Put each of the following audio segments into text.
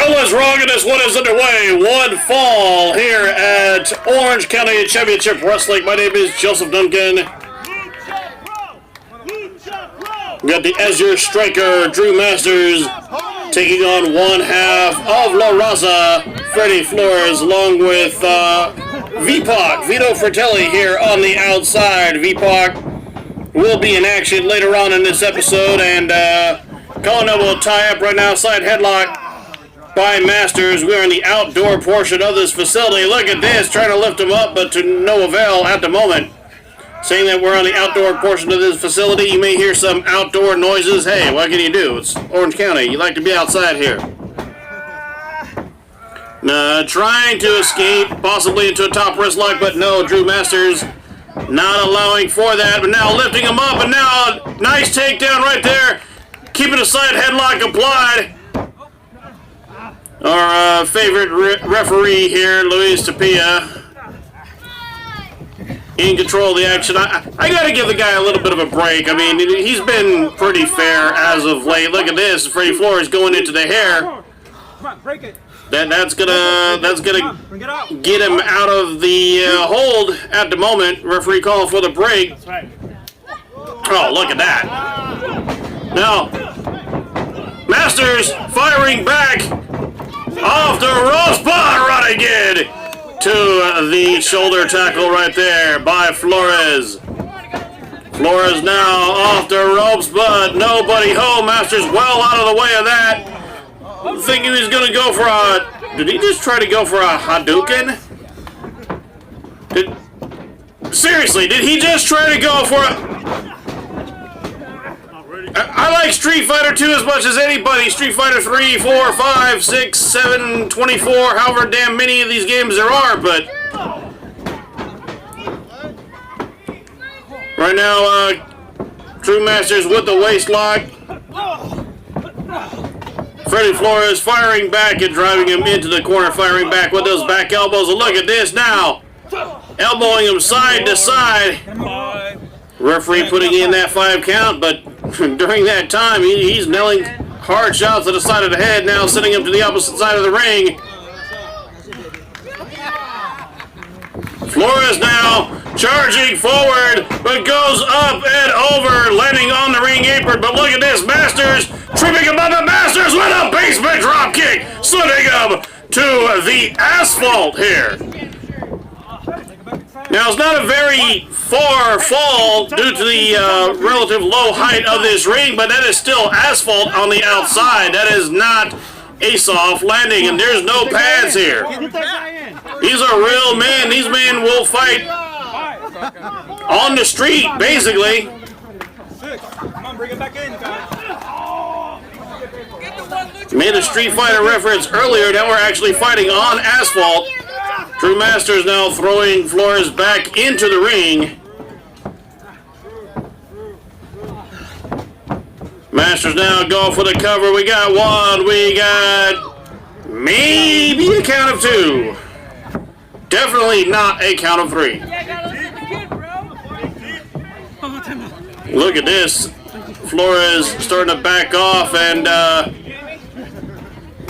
No one's wrong, and this one is underway. One fall here at Orange County Championship Wrestling. My name is Joseph Duncan. We got the Azure striker, Drew Masters, taking on one half of La Raza, Freddy Flores, along with V-Pac, Vito Fratelli here on the outside. V-Pac will be in action later on in this episode, and Colin will tie up right now, side headlock by Masters. We are in the outdoor portion of this facility. Look at this, trying to lift him up, but to no avail at the moment. Saying that we're on the outdoor portion of this facility, you may hear some outdoor noises. Hey, what can you do? It's Orange County. You like to be outside here. Trying to escape, possibly into a top wrist lock, but no, Drew Masters not allowing for that, but now lifting him up, and now a nice takedown right there. Keeping a side headlock applied. Our favorite referee here, Luis Tapia, in control of the action. I got to give the guy a little bit of a break. I mean, he's been pretty fair as of late. Look at this, Freddy Flores going into the hair. That's gonna get him out of the hold at the moment. Referee calling for the break. Oh, look at that. Now, Masters firing back off the rope spot, running in to the shoulder tackle right there by Flores. Flores now off the ropes, but nobody home. Masters well out of the way of that. Thinking he was going to go for a... Did he just try to go for a Hadouken? Seriously, did he just try to go for a... I like Street Fighter 2 as much as anybody. Street Fighter 3, 4, 5, 6, 7, 24, however damn many of these games there are, but... Right now, Drew Masters with the waist lock. Freddy Flores firing back and driving him into the corner, firing back with those back elbows. And look at this now. Elbowing him side to side. Referee putting in that 5 count, but during that time, he's nailing hard shots to the side of the head, now sending him to the opposite side of the ring. Flores now charging forward, but goes up and over, landing on the ring apron. But look at this, Masters tripping above the Masters with a basement drop kick, sending him to the asphalt here. Now, it's not a very far fall due to the relative low height of this ring, but that is still asphalt on the outside. That is not a soft landing, and there's no pads here. These are real men. These men will fight on the street, basically. Made a Street Fighter reference earlier that we're actually fighting on asphalt. Drew Masters now throwing Flores back into the ring. Masters now going for the cover. We got one. We got maybe a count of 2. Definitely not a count of 3. Look at this. Flores starting to back off, and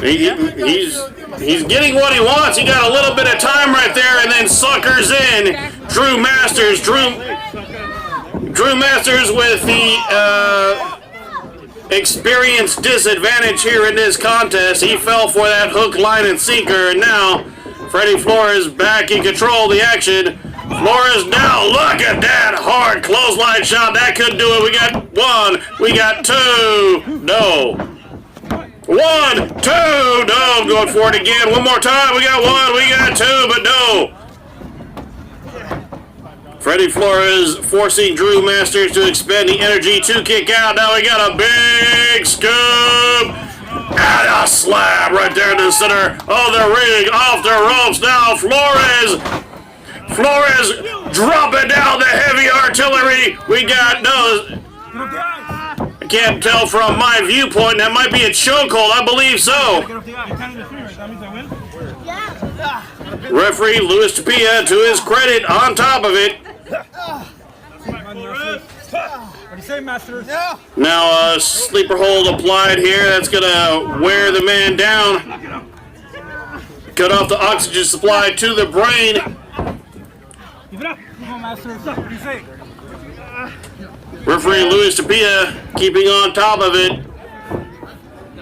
he's getting what he wants. He got a little bit of time right there, and then suckers in Drew Masters. Drew Masters with the experience disadvantage here in this contest. He fell for that hook, line, and sinker, and now Freddy Flores back in control of the action. Flores now, look at that hard clothesline shot. That could do it. We got 1, we got 2. No. 1, 2, no, I'm going for it again. One more time, we got 1, we got 2, but no. Freddy Flores forcing Drew Masters to expend the energy to kick out. Now we got a big scoop and a slap right there in the center of the ring, off the ropes. Now Flores dropping down the heavy artillery. We got, no, I can't tell from my viewpoint. That might be a chokehold. I believe so. Referee Luis Tapia, to his credit, on top of it. What do you say, Master? Yeah. Now, sleeper hold applied here. That's going to wear the man down. Cut off the oxygen supply to the brain. Keep it up. Come on, Master. What do you say? Referee Luis Tapia keeping on top of it.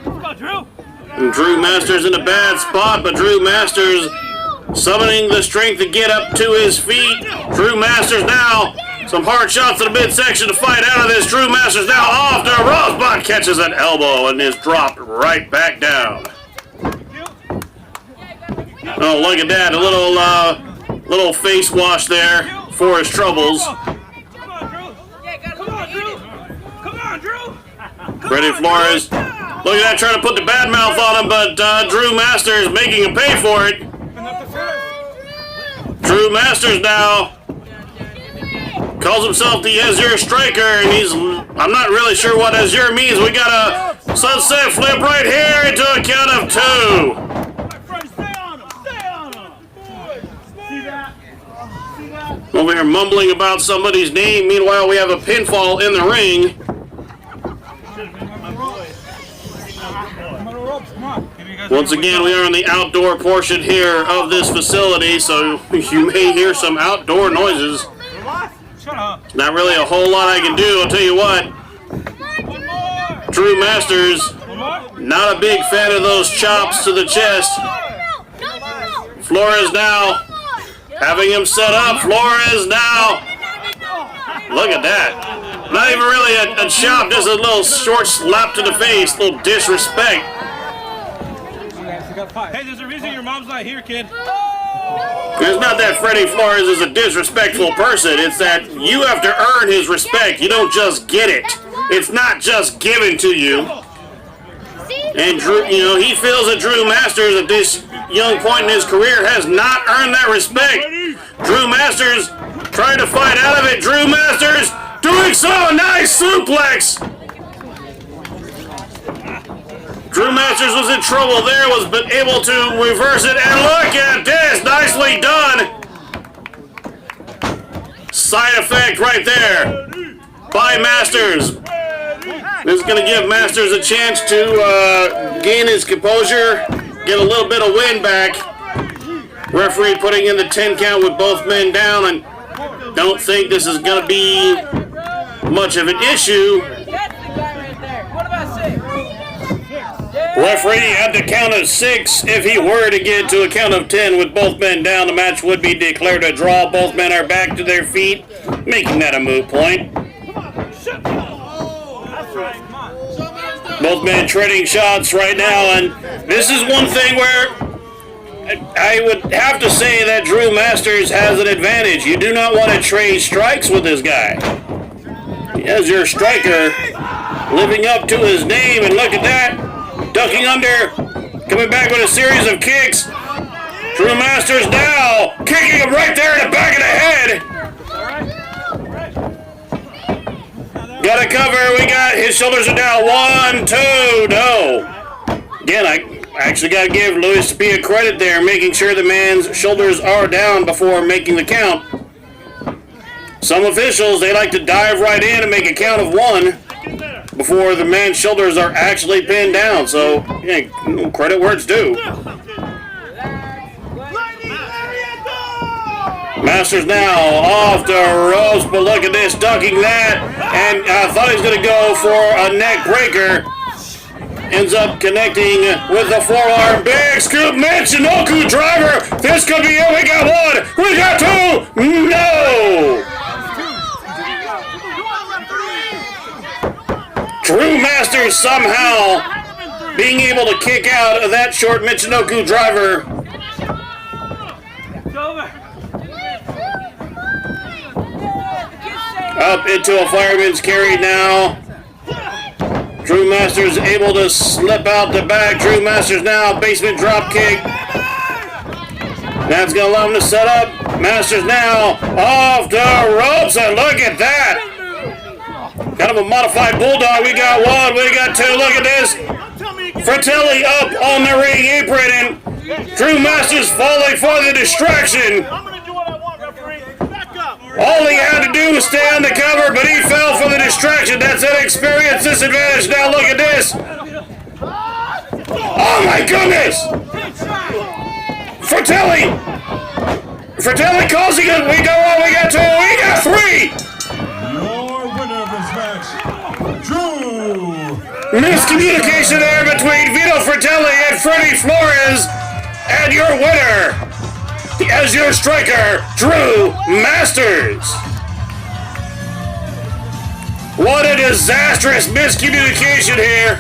Come on, Drew. And Drew Masters in a bad spot, but Drew Masters summoning the strength to get up to his feet. Drew Masters now. Some hard shots in the midsection to fight out of this. Drew Masters now off to Rosebud, catches an elbow and is dropped right back down. Oh, look at that. A little face wash there for his troubles. Freddy Flores, look at that, trying to put the bad mouth on him, but Drew Masters making him pay for it. Drew Masters now calls himself the Azure Striker, and I'm not really sure what Azure means. We got a sunset flip right here into a count of 2. Over here mumbling about somebody's name. Meanwhile, we have a pinfall in the ring. Once again, we are in the outdoor portion here of this facility, so you may hear some outdoor noises. Not really a whole lot I can do, I'll tell you what. Drew Masters, not a big fan of those chops to the chest. Flores now having him set up. Flores now. Look at that. Not even really a chop, just a little short slap to the face. A little disrespect. Hey, there's a reason your mom's not here, kid. It's not that Freddy Flores is a disrespectful person. It's that you have to earn his respect. You don't just get it. It's not just given to you. And Drew, he feels that Drew Masters at this young point in his career has not earned that respect. Drew Masters trying to fight out of it. Drew Masters doing so. Nice suplex. Drew Masters was in trouble there, was able to reverse it, and look at this, nicely done. Side effect right there by Masters. This is going to give Masters a chance to gain his composure, get a little bit of wind back. Referee putting in the 10 count with both men down, and don't think this is going to be much of an issue. Referee at the count of 6. If he were to get to a count of 10 with both men down, the match would be declared a draw. Both men are back to their feet, making that a moot point. Both men trading shots right now, and this is one thing where I would have to say that Drew Masters has an advantage. You do not want to trade strikes with this guy. As your striker, living up to his name, and look at that. Ducking under, coming back with a series of kicks. Drew Masters now kicking him right there in the back of the head. Got a cover. We got his shoulders are down. 1, 2, no. Again, I actually got to give Luis Tapia credit there, making sure the man's shoulders are down before making the count. Some officials, they like to dive right in and make a count of 1. Before the man's shoulders are actually pinned down. So, yeah, credit where it's due. Masters now off the ropes, but look at this, ducking that. And I thought he was going to go for a neck breaker. Ends up connecting with the forearm. Big scoop, Michinoku driver. This could be it. We got 1. We got 2. No. Drew Masters somehow being able to kick out of that short Michinoku driver. Up into a fireman's carry now. Drew Masters able to slip out the back. Drew Masters now, basement drop kick. That's going to allow him to set up. Masters now off the ropes, and look at that. Kind of a modified bulldog. We got 1, we got 2. Look at this. Fratelli up on the ring apron, and Drew Masters falling for the distraction. All he had to do was stay on the cover, but he fell for the distraction. That's an experience disadvantage. Now look at this. Oh my goodness! Fratelli causing it. We go on. We got 2. We got 3. Your winner of this match, Drew. Miscommunication there between Vito Fratelli and Freddy Flores, and your winner, the Azure striker, Drew Masters. What a disastrous miscommunication here.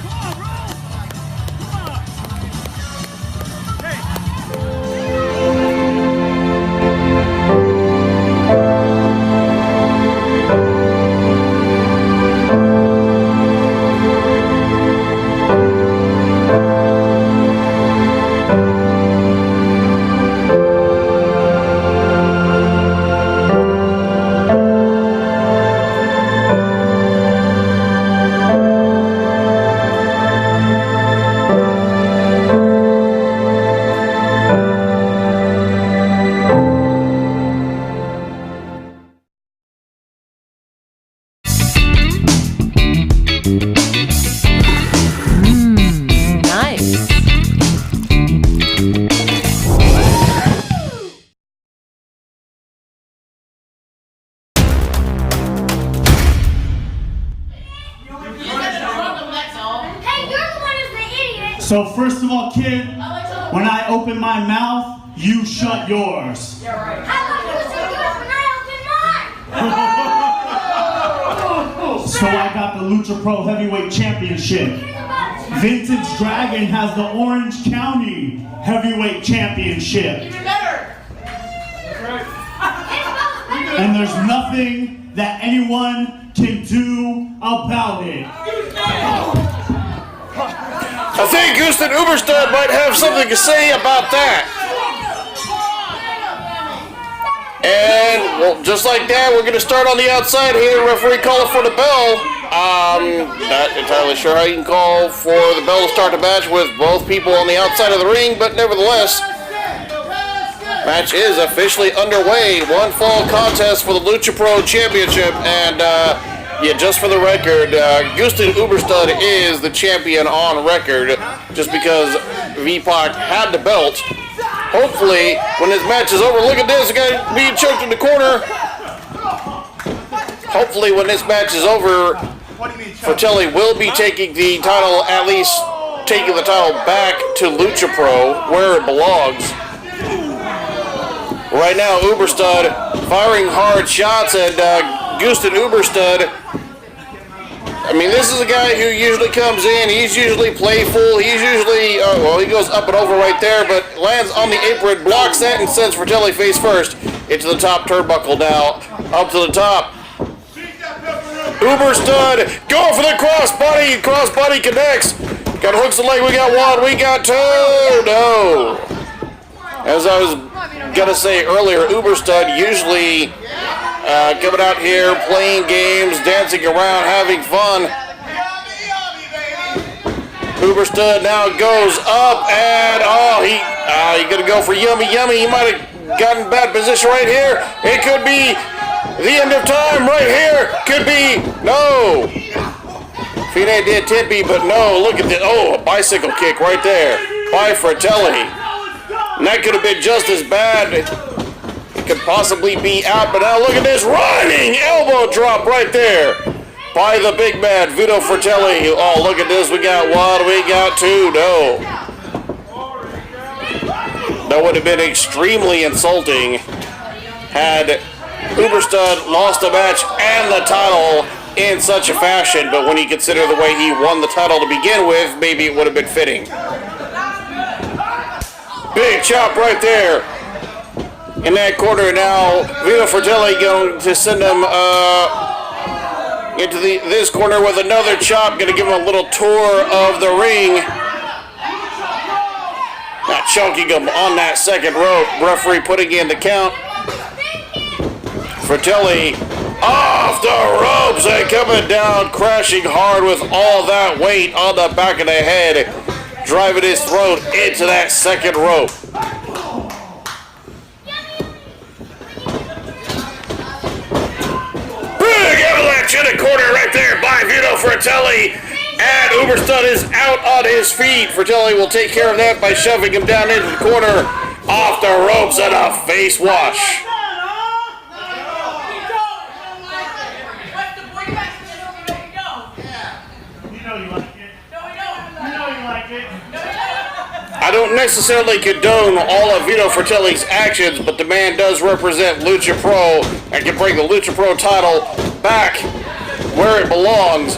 So first of all, kid, when I open my mouth, you shut yours. Yeah, right. How about you shut yours when I open mine? So I got the LUCHAPRO Heavyweight Championship. Vintage Dragon has the Orange County Heavyweight Championship. Even better. And there's nothing that anyone can do about it. I think Gustin Uberstud might have something to say about that. And, well, just like that, we're going to start on the outside here. Referee calling for the bell. Not entirely sure how you can call for the bell to start the match with both people on the outside of the ring, but nevertheless, match is officially underway. One fall contest for the LuchaPro Championship, and yeah, just for the record, Gustin Uberstud is the champion on record, just because V-Pac had the belt. Hopefully, when this match is over, look at this, the guy being choked in the corner. Hopefully, when this match is over, Fratelli will be taking the title, at least taking the title back to LuchaPro, where it belongs. Right now, Uberstud firing hard shots at Gustin Uberstud. I mean, this is a guy who usually comes in, he's usually playful, he's usually, well, he goes up and over right there, but lands on the apron, blocks that, and sends Fratelli face first into the top turnbuckle now, up to the top. Uberstud going for the crossbody connects. Got hooks the leg, we got 1, we got 2, no. As I was gonna say earlier, Uberstud usually coming out here, playing games, dancing around, having fun. Uberstud now goes up, and he gonna go for yummy. He might have gotten bad position right here. It could be the end of time right here. Could be, no. Fine did tippy, but no, look at this. Oh, a bicycle kick right there by Fratelli. And that could have been just as bad. It could possibly be out, but now look at this running elbow drop right there by the big man, Vito Fratelli. Oh, look at this. We got 1, we got 2. No. That would have been extremely insulting had Uberstud lost the match and the title in such a fashion, but when you consider the way he won the title to begin with, maybe it would have been fitting. Big chop right there. In that corner now, Vito Fratelli going to send him into this corner with another chop. Going to give him a little tour of the ring. Not choking him on that second rope. Referee putting in the count. Fratelli off the ropes and coming down, crashing hard with all that weight on the back of the head, driving his throat into that second rope. in the corner right there by Vito Fratelli. And Uberstud is out on his feet. Fratelli will take care of that by shoving him down into the corner. Off the ropes and a face wash. I don't necessarily condone all of Vito Fratelli's actions, but the man does represent Lucha Pro and can bring the Lucha Pro title back where it belongs.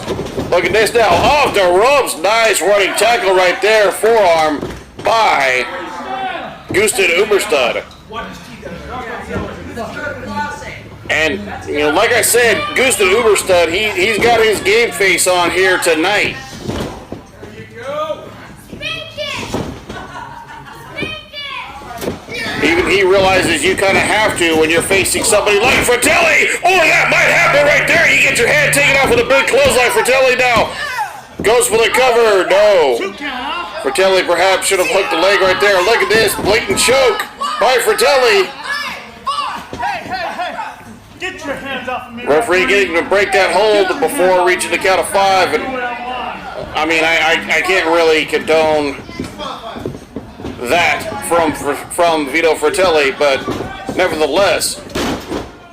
Look at this now, off the ropes, nice running tackle right there, forearm by Gustin Uberstud. And, you know, like I said, Gustin Uberstud, he's got his game face on here tonight. Even he realizes you kind of have to when you're facing somebody like Fratelli. Oh, that might happen right there. You get your head taken off with a big clothesline. Fratelli now goes for the cover. No. Fratelli perhaps should have hooked the leg right there. Look at this blatant choke by Fratelli. Get your hands off of me. Referee getting to break that hold before reaching the count of 5. And I mean, I can't really condone that from Vito Fratelli, but nevertheless,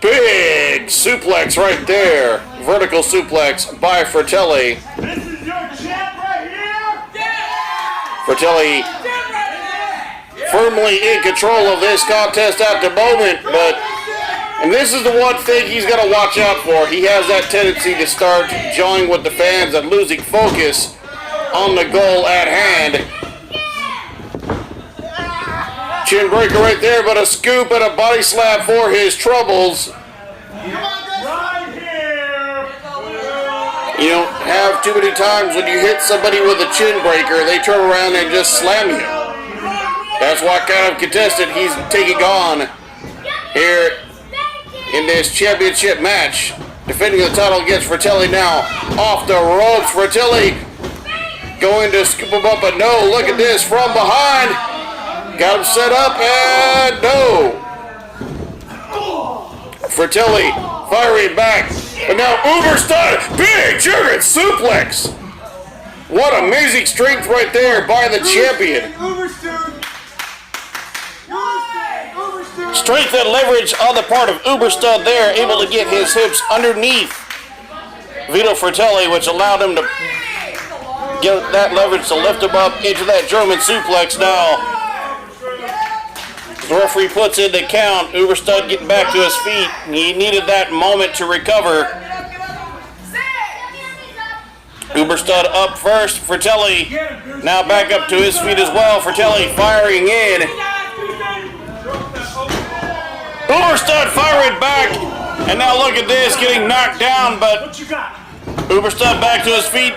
big suplex right there. Vertical suplex by Fratelli. This is your champ right here. Fratelli firmly in control of this contest at the moment, and this is the one thing he's got to watch out for. He has that tendency to start jawing with the fans and losing focus on the goal at hand. Chin breaker right there, but a scoop and a body slap for his troubles. Right here. You don't have too many times when you hit somebody with a chin breaker, they turn around and just slam you. That's what kind of contestant he's taking on here in this championship match. Defending the title against Fratelli now. Off the ropes, Fratelli going to scoop him up, but no, look at this from behind. Got him set up, and no. Fratelli firing back, but now Uberstud, big German suplex. What amazing strength right there by the champion. Strength and leverage on the part of Uberstud there, able to get his hips underneath Vito Fratelli, which allowed him to get that leverage to lift him up into that German suplex now. The referee puts in the count. Uberstud getting back to his feet. He needed that moment to recover. Uberstud up first. Fratelli now back up to his feet as well. Fratelli firing in. Uberstud firing back. And now look at this, getting knocked down, but Uberstud back to his feet.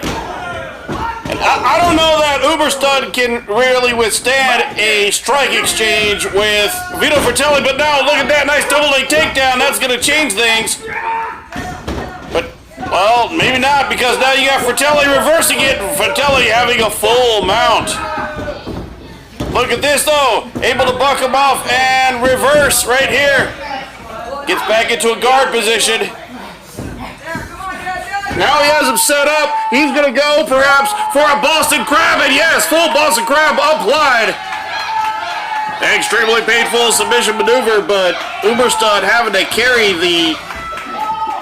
I don't know that Uberstud can really withstand a strike exchange with Vito Fratelli, but now look at that nice double leg takedown. That's going to change things. But, well, maybe not, because now you got Fratelli reversing it. Fratelli having a full mount. Look at this, though. Able to buck him off and reverse right here. Gets back into a guard position. Now he has him set up. He's going to go perhaps for a Boston Crab. And yes, full Boston Crab applied. Extremely painful submission maneuver, but Uberstud having to carry the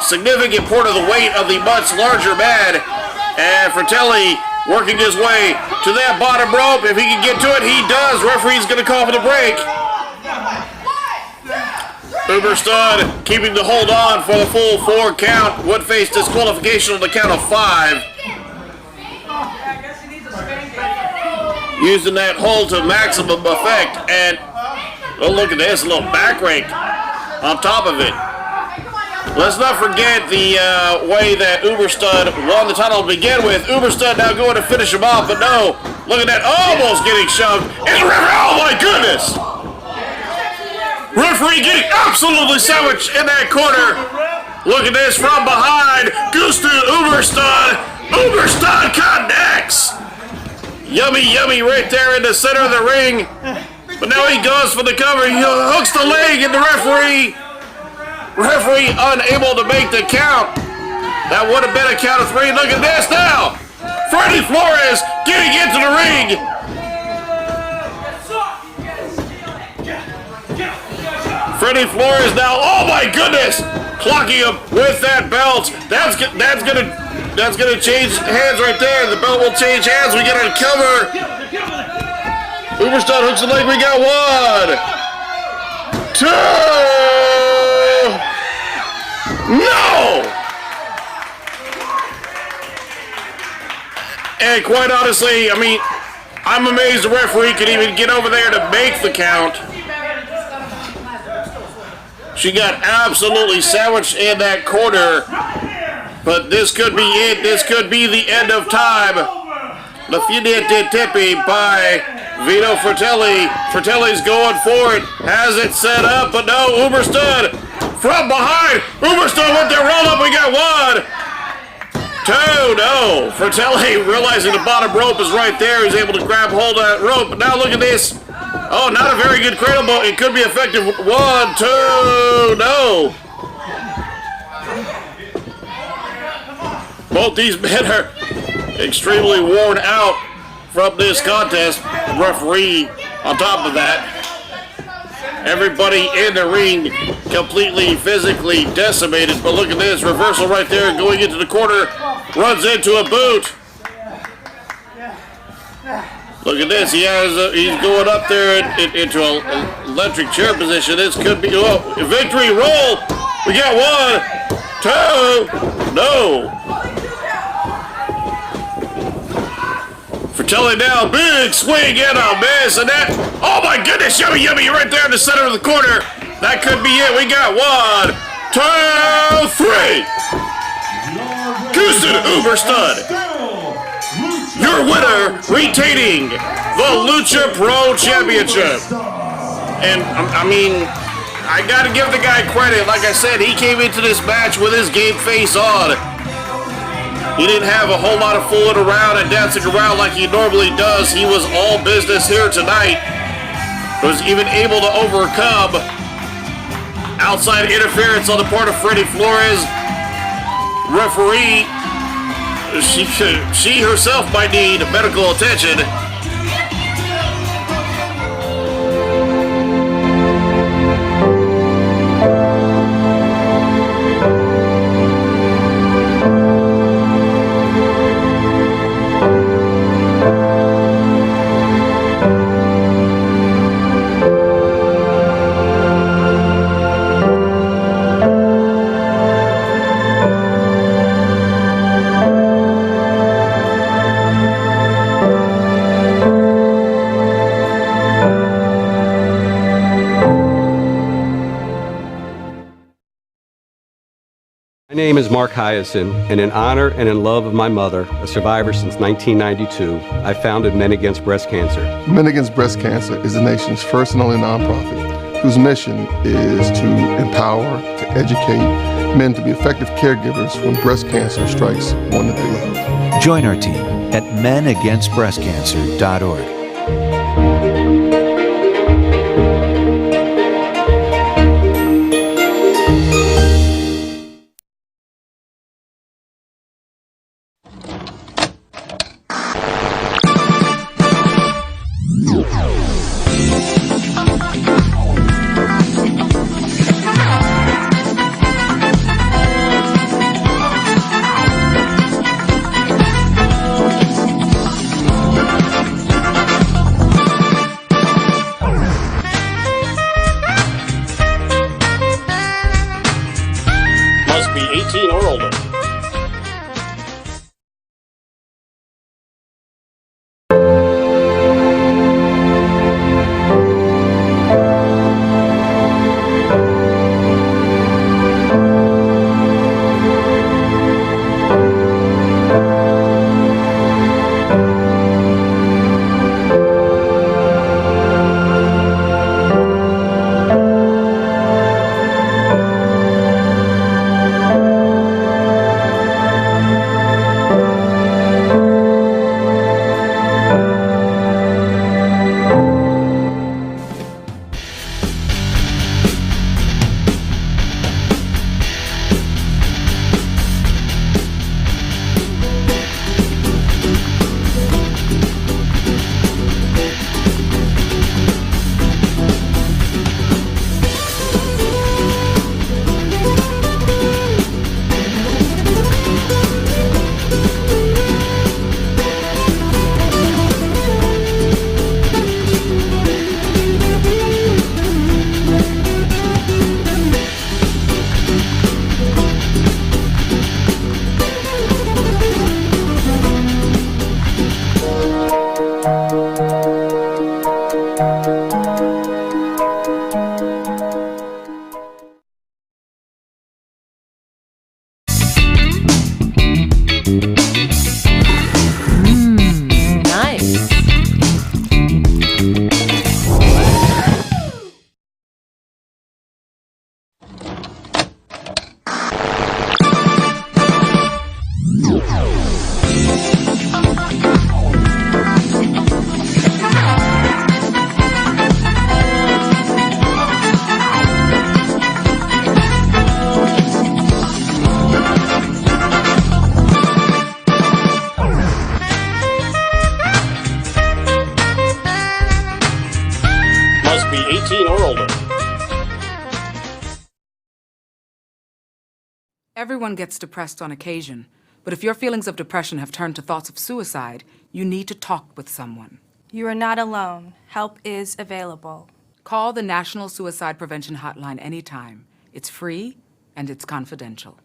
significant part of the weight of the much larger man. And Fratelli working his way to that bottom rope. If he can get to it, he does. Referee's going to call for the break. Uberstud keeping the hold on for the full 4 count. Would face disqualification on the count of 5. Using that hold to maximum effect. And oh, look at this, a little back rake on top of it. Let's not forget the way that Uberstud won the title to begin with. Uberstud now going to finish him off, but no. Look at that, almost getting shoved. And oh my goodness! Referee getting absolutely sandwiched in that corner. Look at this from behind. Gustin Uberstud. Uberstud connects. Yummy, yummy right there in the center of the ring. But now he goes for the cover. He hooks the leg and the referee unable to make the count. That would have been a count of 3. Look at this now. Freddy Flores getting into the ring. Freddy Flores now, oh my goodness, clocking him with that belt. That's gonna change hands right there. The belt will change hands. We get a cover. Uberstud hooks the leg. We got 1, 2. No. And quite honestly, I mean, I'm amazed the referee could even get over there to make the count. She got absolutely sandwiched in that corner. But this could be it. This could be the end of time. La Finite Tippy by Vito Fratelli. Fratelli's going for it. Has it set up, but no. Uberstud from behind. Uberstud with their roll up. We got 1, 2, no. Fratelli realizing the bottom rope is right there. He's able to grab hold of that rope. But now look at this. Oh, not a very good cradle, but it could be effective. 1, 2, no. Both these men are extremely worn out from this contest. Referee on top of that. Everybody in the ring completely physically decimated. But look at this reversal right there, going into the corner, runs into a boot. Look at this. He's going up there into an electric chair position. This could be a victory roll. We got 1, 2, no. Fratelli now, big swing and a miss, and that, oh my goodness, yummy, right there in the center of the corner. That could be it. We got 1, 2, 3. Gustin Uberstud, your winner, retaining the Lucha Pro Championship. And I mean, I gotta give the guy credit. Like I said, he came into this match with his game face on. He didn't have a whole lot of fooling around and dancing around like he normally does. He was all business here tonight. Was even able to overcome outside interference on the part of Freddy Flores. Referee, she herself might need medical attention. My name is Mark Hyacinth, and in honor and in love of my mother, a survivor since 1992, I founded Men Against Breast Cancer. Men Against Breast Cancer is the nation's first and only nonprofit whose mission is to empower, to educate men to be effective caregivers when breast cancer strikes one that they love. Join our team at menagainstbreastcancer.org. must be 18 or older. Everyone gets depressed on occasion, but if your feelings of depression have turned to thoughts of suicide, you need to talk with someone. You are not alone. Help is available. Call the National Suicide Prevention Hotline anytime. It's free and it's confidential.